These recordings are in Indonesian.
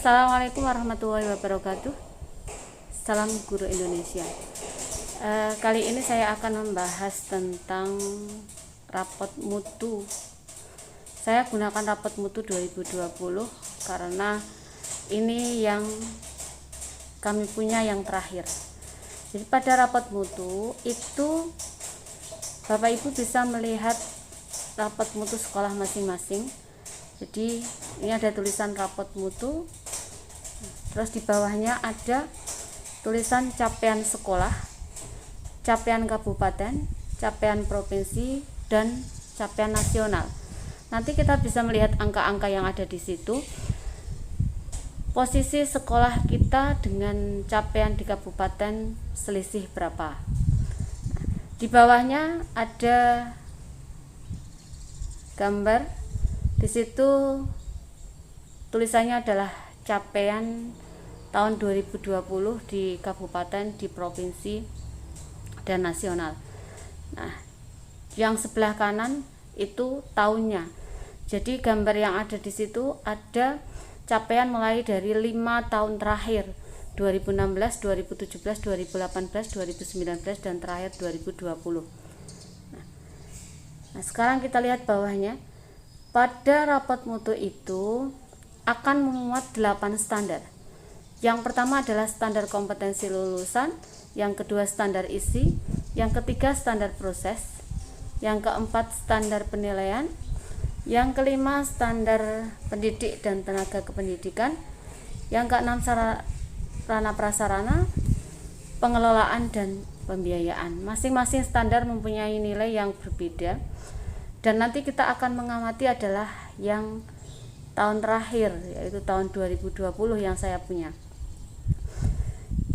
Assalamualaikum warahmatullahi wabarakatuh. Salam Guru Indonesia. Kali ini saya akan membahas tentang rapot mutu. Saya gunakan rapot mutu 2020 karena ini yang kami punya yang terakhir. Jadi pada rapot mutu itu Bapak Ibu bisa melihat rapot mutu sekolah masing-masing. Jadi ini ada tulisan rapot mutu, terus di bawahnya ada tulisan capaian sekolah, capaian kabupaten, capaian provinsi, dan capaian nasional. Nanti kita bisa melihat angka-angka yang ada di situ, posisi sekolah kita dengan capaian di kabupaten selisih berapa. Di bawahnya ada gambar. Di situ tulisannya adalah capaian tahun 2020 di kabupaten, di provinsi, dan nasional. Nah, yang sebelah kanan itu tahunnya. Jadi gambar yang ada di situ ada capaian mulai dari 5 tahun terakhir, 2016, 2017, 2018, 2019, dan terakhir 2020. Nah, sekarang kita lihat bawahnya. Pada rapot mutu itu akan memuat 8 standar. Yang pertama adalah standar kompetensi lulusan, yang kedua standar isi, yang ketiga standar proses, yang keempat standar penilaian, yang kelima standar pendidik dan tenaga kependidikan, yang keenam sarana prasarana, pengelolaan dan pembiayaan. Masing-masing standar mempunyai nilai yang berbeda. Dan nanti kita akan mengamati adalah yang tahun terakhir, yaitu tahun 2020 yang saya punya.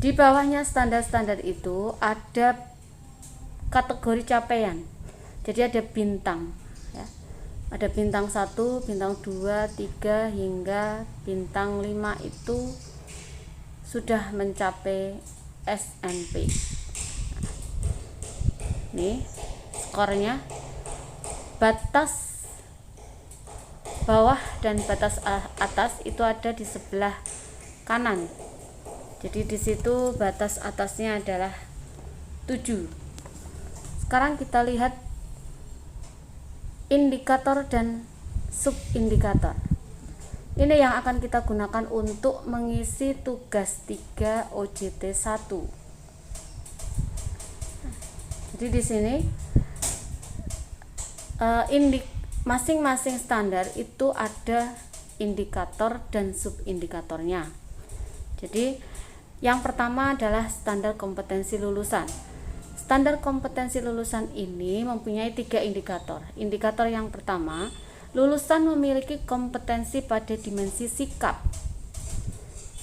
Di bawahnya standar-standar itu ada kategori capaian. Jadi ada bintang ya. Ada bintang 1, bintang 2, 3 hingga bintang 5 itu sudah mencapai SNP. Nih skornya. Batas bawah dan batas atas itu ada di sebelah kanan. Jadi di situ batas atasnya adalah 7. Sekarang kita lihat indikator dan subindikator. Ini yang akan kita gunakan untuk mengisi tugas 3 OJT 1. Jadi di sini masing-masing standar itu ada indikator dan subindikatornya. Jadi yang pertama adalah standar kompetensi lulusan. Standar kompetensi lulusan ini mempunyai 3 indikator. Indikator yang pertama, lulusan memiliki kompetensi pada dimensi sikap.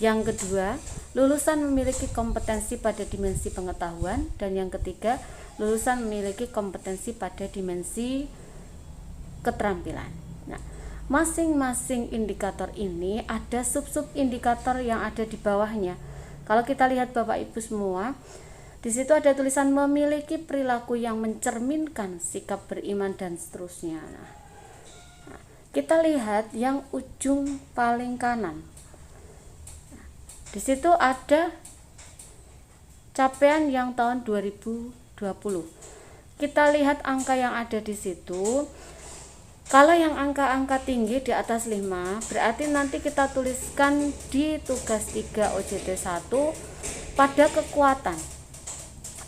Yang kedua, lulusan memiliki kompetensi pada dimensi pengetahuan. Dan yang ketiga, lulusan memiliki kompetensi pada dimensi keterampilan. Nah, masing-masing indikator ini ada sub-sub indikator yang ada di bawahnya. Kalau kita lihat Bapak Ibu semua, di situ ada tulisan memiliki perilaku yang mencerminkan sikap beriman dan seterusnya. Nah, kita lihat yang ujung paling kanan. Di situ ada capaian yang tahun 2020. Kita lihat angka yang ada di situ. Kalau yang angka-angka tinggi di atas 5, berarti nanti kita tuliskan di tugas 3 OJT 1 pada kekuatan.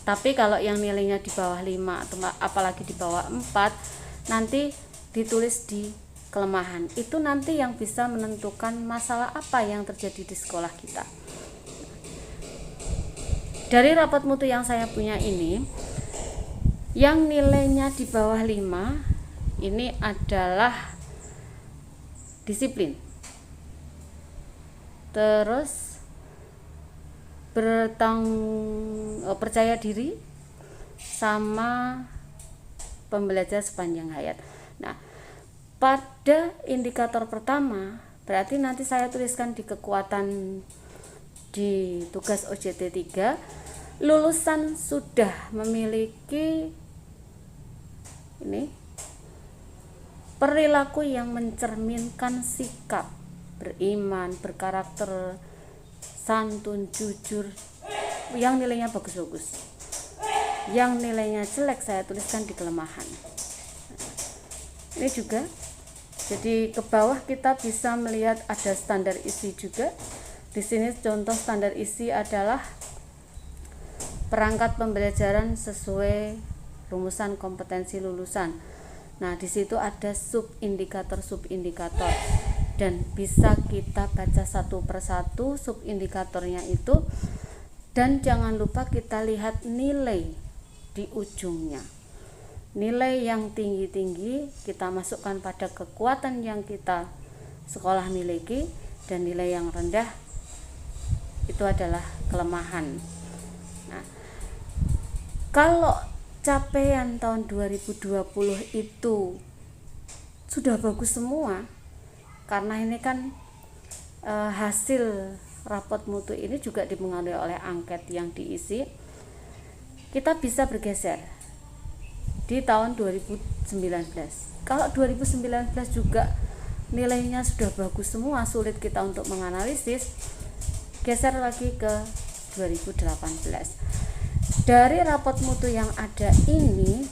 Tapi kalau yang nilainya di bawah 5 atau apalagi di bawah 4, nanti ditulis di kelemahan. Itu nanti yang bisa menentukan masalah apa yang terjadi di sekolah kita. Dari rapot mutu yang saya punya ini, yang nilainya di bawah 5 ini adalah disiplin, terus percaya diri, sama pembelajar sepanjang hayat. Nah, pada indikator pertama berarti nanti saya tuliskan di kekuatan di tugas OJT 3, lulusan sudah memiliki ini perilaku yang mencerminkan sikap beriman, berkarakter, santun, jujur, yang nilainya bagus-bagus. Yang nilainya jelek saya tuliskan di kelemahan. Ini juga, jadi ke bawah kita bisa melihat ada standar isi juga. Di sini contoh standar isi adalah perangkat pembelajaran sesuai rumusan kompetensi lulusan. Nah, di situ ada subindikator dan bisa kita baca satu persatu subindikatornya itu, dan jangan lupa kita lihat nilai di ujungnya. Nilai yang tinggi-tinggi kita masukkan pada kekuatan yang kita sekolah miliki, dan nilai yang rendah itu adalah kelemahan. Nah, kalau capaian tahun 2020 itu sudah bagus semua, karena ini kan hasil rapot mutu ini juga dipengaruhi oleh angket yang diisi, kita bisa bergeser di tahun 2019. Kalau 2019 juga nilainya sudah bagus semua, sulit kita untuk menganalisis, geser lagi ke 2018. Dari rapot mutu yang ada ini,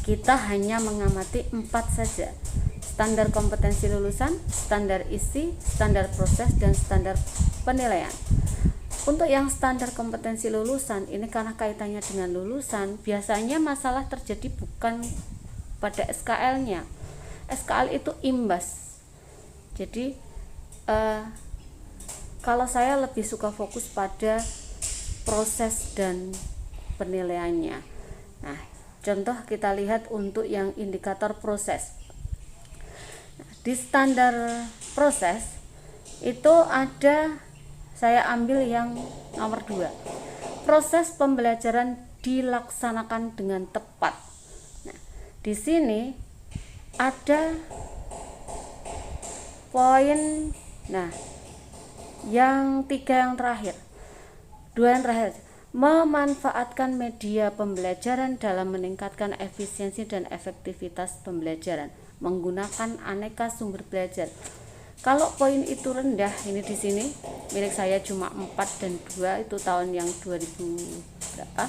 kita hanya mengamati 4 saja: standar kompetensi lulusan, standar isi, standar proses, dan standar penilaian. Untuk yang standar kompetensi lulusan ini, karena kaitannya dengan lulusan, biasanya masalah terjadi bukan pada SKL-nya. SKL itu imbas. Jadi kalau saya lebih suka fokus pada proses dan penilaiannya. Nah, contoh kita lihat untuk yang indikator proses. Nah, di standar proses itu ada, saya ambil yang nomor 2. Proses pembelajaran dilaksanakan dengan tepat. Nah, di sini ada poin, nah, yang 3 yang terakhir, 2 yang terakhir, memanfaatkan media pembelajaran dalam meningkatkan efisiensi dan efektivitas pembelajaran menggunakan aneka sumber belajar. Kalau poin itu rendah, ini di sini milik saya cuma 4 dan 2, itu tahun yang 2000 berapa.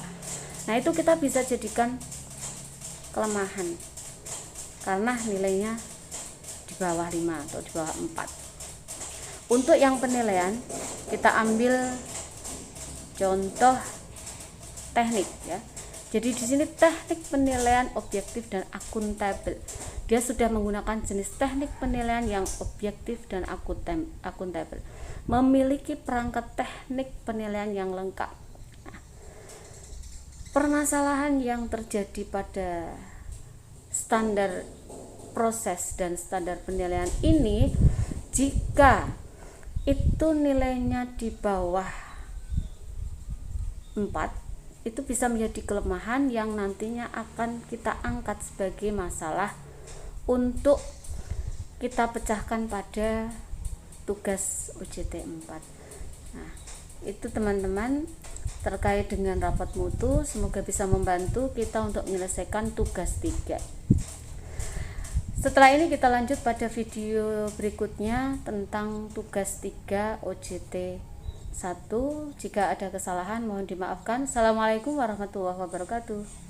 Nah, itu kita bisa jadikan kelemahan karena nilainya di bawah 5 atau di bawah 4. Untuk yang penilaian, kita ambil contoh teknik ya. Jadi di sini teknik penilaian objektif dan akuntabel. Dia sudah menggunakan jenis teknik penilaian yang objektif dan akuntabel. Memiliki perangkat teknik penilaian yang lengkap. Nah, permasalahan yang terjadi pada standar proses dan standar penilaian ini, jika itu nilainya di bawah 4, itu bisa menjadi kelemahan yang nantinya akan kita angkat sebagai masalah untuk kita pecahkan pada tugas UJT 4. Nah, itu teman-teman terkait dengan rapat mutu, semoga bisa membantu kita untuk menyelesaikan tugas 3. Setelah ini kita lanjut pada video berikutnya tentang tugas 3 OJT 1. Jika ada kesalahan mohon dimaafkan. Assalamualaikum warahmatullahi wabarakatuh.